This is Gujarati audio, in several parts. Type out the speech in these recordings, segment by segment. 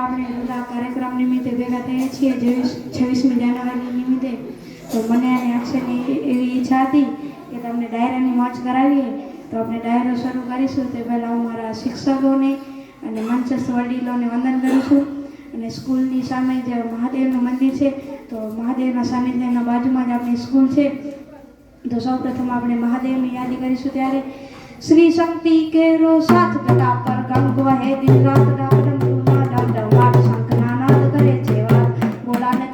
આપણે બધા કાર્યક્રમ નિમિત્તે ભેગા થયા છીએ 26મી જાન્યુઆરી નિમિત્તે. તો મને અને અક્ષયની એવી ઈચ્છા હતી કે તમને ડાયરાની મોજ કરાવીએ. તો આપણે ડાયરો શરૂ કરીશું તે પહેલાં હું મારા શિક્ષકોને અને મંચસ્થ વડીલોને વંદન કરું છું. અને સ્કૂલની સામે જે મહાદેવનું મંદિર છે તો મહાદેવના સાનિધ્યના બાજુમાં જ આપણી સ્કૂલ છે. તો સૌપ્રથમ આપણે મહાદેવની યાદી કરીશું. ત્યારે શ્રી શક્તિ કેરો સાથ ગટા પર ગંગ વહે દિન રાત ડાકડમ પૂના ડમ ડમ વાટ શંખના નાદ કરે છે વાત. ભોળાને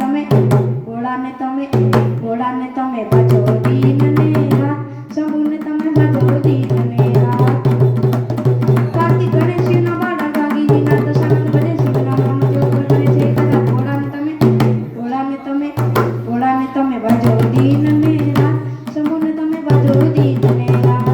તમે ભજો દીન ને રાત, શંભુને તમે ભજો દીન ને રાત. કાર્તિક ગણેશના બાળા ગાગી નાદ સંત ભજે શિવના નામ જો કરે છે કથા. ભોળાને તમે ભજો દીન ને રાત, શંભુને તમે ભજો દીન ને રાત.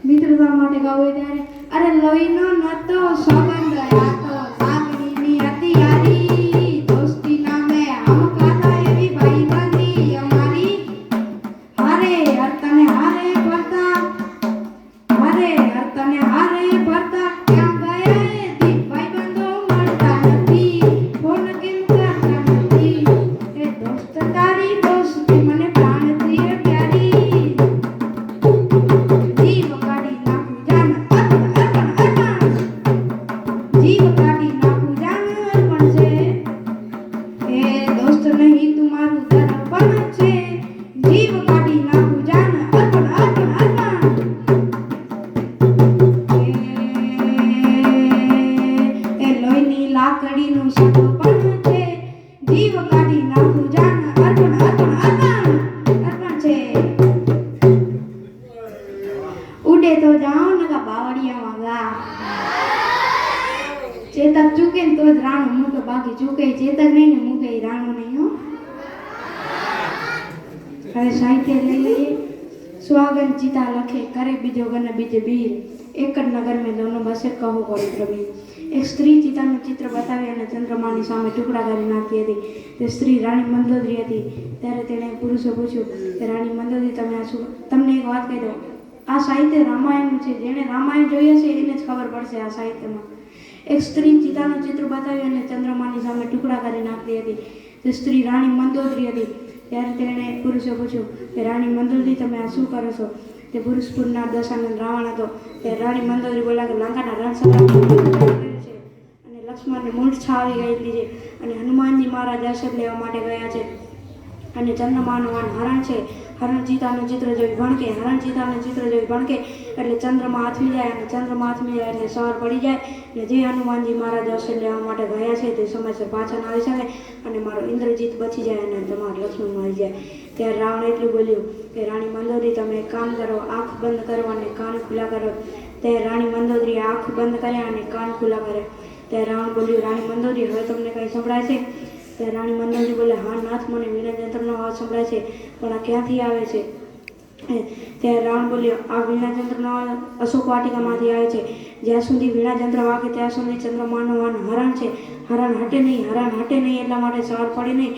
મિત્રતા માટે ગાવું ત્યારે અરે લોહીનો નતો સંબંધ હતો સાગરીની હતી યારી, દોસ્તી નામે આમ કાતા એવી ભાઈબંધી અમારી. હારે હરતને હારે પડતા ક્યાં ગયા એ દીપ ભાઈબંધો મળતા નથી, ફોન કેમ કરતા નથી. એ દોસ્ત તારી દોસ્તી મને પ્રાણથી પ્યારી, જીવ કાઢી નાખું જાન અર્પણ જીવ કાઢી નાખું જાન અર્પણ છે. એ દોસ્ત નહીં તું મારું દર્પણ છે, જીવ કાઢી નાખું જાન અર્પણ. એ લોહીની લાકડીનું સગપણ છે, જીવ કાઢી નાખું જાન અર્પણ છે. ઉડે તો જાઓ નકા બાવળિયામાં ગા, ચેતક ચૂકે ને તો જ રાણું મૂકે, બાકી ચૂકે ચેતક નહીં ને મૂકે રાણું નહીં. હો હવે સાહિત્ય લઈ લઈએ. સુહાગન ચિતા લખે કરે બીજો ગન બીજે બીર, એક જ નગર મેં દોનો બસે કહો પવિત્ર વીર. એક સ્ત્રી ચિતાનું ચિત્ર બતાવી અને ચંદ્રમાની સામે ટુકડા કરી નાખતી હતી. તે સ્ત્રી રાણી મંદોદરી હતી. ત્યારે તેણે પુરુષે પૂછ્યું કે રાણી મંદોદરી તમે આ શું? તમને એક વાત કહી દઉં, આ સાહિત્ય રામાયણનું છે. જેણે રામાયણ જોઈએ છે એને જ ખબર પડશે આ સાહિત્યમાં. એક સ્ત્રી ચિતાનું ચિત્ર બતાવી અને ચંદ્રમાની સામે ટુકડા કરી નાખતી હતી. તે સ્ત્રી રાણી મંદોદરી હતી. ત્યારે તેણે પુરુષે પૂછ્યું કે રાણી મંદોદરી તમે આ શું કરો છો? તે પુરુષપુરના દશાનંદ રાવણ હતો. ત્યારે રાણી મંદોદરી બોલ્યા કે લંકાના રણસંગ્રામ છે અને લક્ષ્મણને મૂર્છા આવી ગયેલી છે અને હનુમાનજી મહારાજ અસર લેવા માટે ગયા છે અને ચંદ્રમાનું વાન હરણ છે. હરણ ચિતાનું ચિત્ર જોઈ ભણકે એટલે ચંદ્રમાં આથમી જાય અને ચંદ્રમાં આથમી જાય એટલે સવાર પડી જાય. અને જે હનુમાનજી મહારાજ અસર લેવા માટે ગયા છે તે સમયસર પાછા ના આવી શકે અને મારો ઇન્દ્રજીત બચી જાય અને તમારો લક્ષ્મણ મરી જાય. ત્યારે રાવણ એટલું બોલ્યું કે રાણી મંદોદરી તમે એક કામ કરો, આંખ બંધ કરો અને કાન ખુલ્લા કરો. ત્યારે રાણી મંદોદરી આંખ બંધ કર્યા અને કાન ખુલ્લા કર્યા. ત્યારે રાવણ બોલ્યું રાણી મંદોદરી હવે તમને કંઈ સંભળાય છે? ત્યારે રાણી મંદોદરી બોલે હા નાથ મને વીણા જંત્રનો અવાજ સંભળાય છે, પણ આ ક્યાંથી આવે છે? ત્યારે રાવણ બોલ્યો આ વીણા જંત્રનો અવાજ અશોક વાટિકામાંથી આવે છે. જ્યાં સુધી વીણા જંત્ર વાગે ત્યાં સુધી ચંદ્રમાનું વાન હરણ છે. હરણ હટે નહીં એટલા માટે સવાર પડે નહીં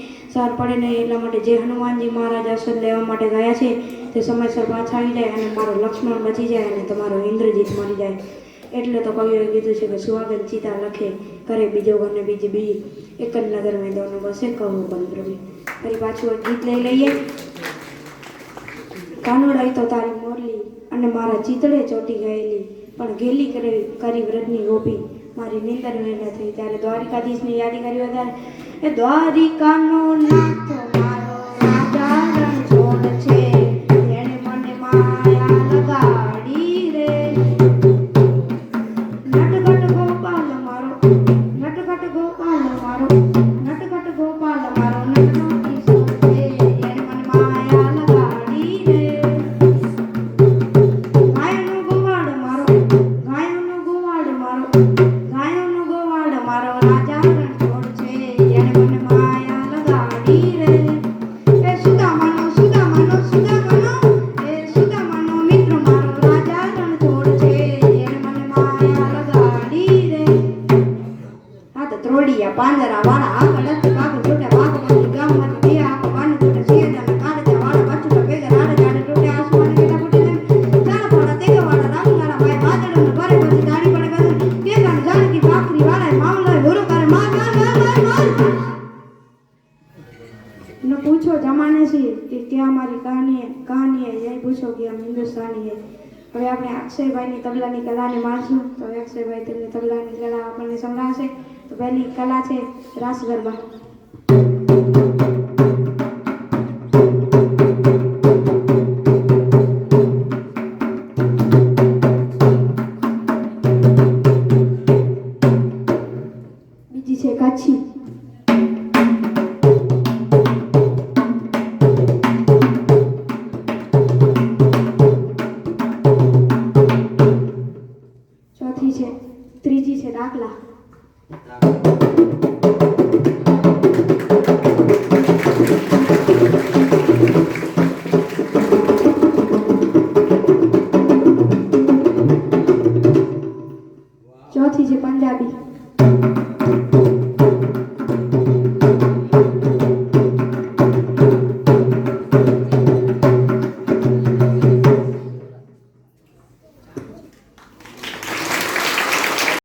એટલા માટે જે હનુમાનજી મહારાજ અસર લેવા માટે ગયા છે તે સમયસર પાછા આવી જાય અને મારો લક્ષ્મણ બચી જાય અને તમારો ઇન્દ્રજીત મરી જાય. એટલે તો કવિઓએ કીધું છે કે સુહાગન ચિતા લખે કરે બીજો ગન બીજે બીર, એક જ નગર મેં દોનો બસે કહો પવિત્ર વીર. ફરી પાછું એક ગીત લઈ લઈએ. કાનુડાઈ તો તારી મોરલી અને મારા ચિતડે ચોટી ગયેલી, પણ ગેલી કરી વ્રજની ગોપી મારી નીંદર વેલા થઈ. ત્યારે દ્વારિકાધીશની યાદી કરી વધારે એ દ્વારિકાનો નાથ મારો રાજા રણછોડ છે, એણે મને માયા લગાડી રે. નટખટ ગોપાલ મારો નટનો કિસ્સો છે, એણે મને માયા લગાડી રે. ગાયોનો ગોવાળ મારો રાજા રણછોડ છે, એણે મને માયા લગાડી રે. એ સુદામાનો એ સુદામાનો પાંજરા વાળા આગળ નથી ભાગ છૂટે ભાગમાંથી ગામમાંથી બે આખો પાણી છૂટે સિયરના કાઢે વાળા બચુડા ભેગા રાડે રાડે તૂટે આસમાને કેટા ફૂટે તેમ ચાલ ફોડા તેગે વાળા રામનાળા ભાઈ બાદળનો ભરે પછી દાડી પડે ગયું કે ગામ જાનકી ભાખરી વાળા મામલો હુરો કરે માર न पूछो जमाने से कि क्या हमारी कहानी है यही पूछो कि हम हिंदुस्तानी है હવે આપણે અક્ષયભાઈની તબલાની કલાને માણશું તો અક્ષયભાઈ તેમની તબલાની કલા આપણને સંભળાવશે તો પહેલી કલા છે રાસ ગરબા